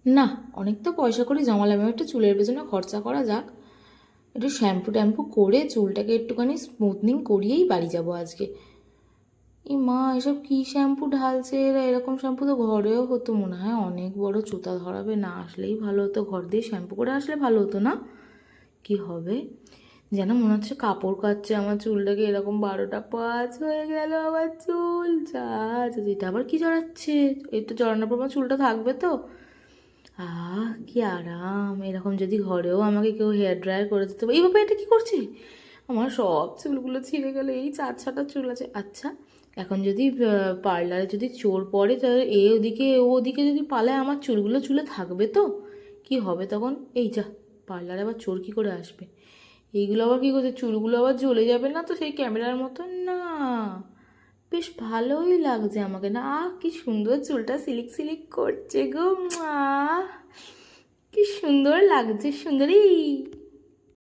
না, অনেক তো পয়সা করে জমালাম, একটু চুলের পেছনে খরচা করা যাক। একটু শ্যাম্পু ট্যাম্পু করে চুলটাকে একটুখানি স্মুথনিং করিয়েই বাড়ি যাব আজকে। এই মা, এসব কী শ্যাম্পু ঢালছে এরা? এরকম শ্যাম্পু তো ঘরেও হতো মনে হয়। অনেক বড় চুতা ধরাবে, না আসলেই ভালো হতো, ঘর দিয়ে শ্যাম্পু করে আসলে ভালো হতো না? কি হবে যেন মনে হচ্ছে কাপড় কাচ্ছে আমার চুলটাকে। এরকম 12টা 5 হয়ে গেল আমার চুল। যা যা, এটা আবার কি জড়াচ্ছে? এই তো জড়ানোর পর আমার চুলটা থাকবে তো। কি আরাম! এরকম যদি ঘরেও আমাকে কেউ হেয়ার ড্রায়ার করে দিতে পারে। এই বাবা, এটা কি করছে? আমার সব চুলগুলো ছিঁড়ে গেল। এই 4-6টা চুল আছে। আচ্ছা, এখন যদি পার্লারে যদি চোর পড়ে, তাহলে এ ওদিকে ও ওদিকে যদি পালায়, আমার চুলগুলো চুলে থাকবে তো? কি হবে তখন? এই যা, পার্লারে আবার চোর কী করে আসবে? এইগুলো আবার কী করছে? চুলগুলো আবার জ্বলে যাবে না তো সেই ক্যামেরার মতন? না, বেশ ভালোই লাগছে আমাকে না। কি সুন্দর চুলটা সিলিক সিলিক করছে গো। কি সুন্দর লাগছে, সুন্দরী।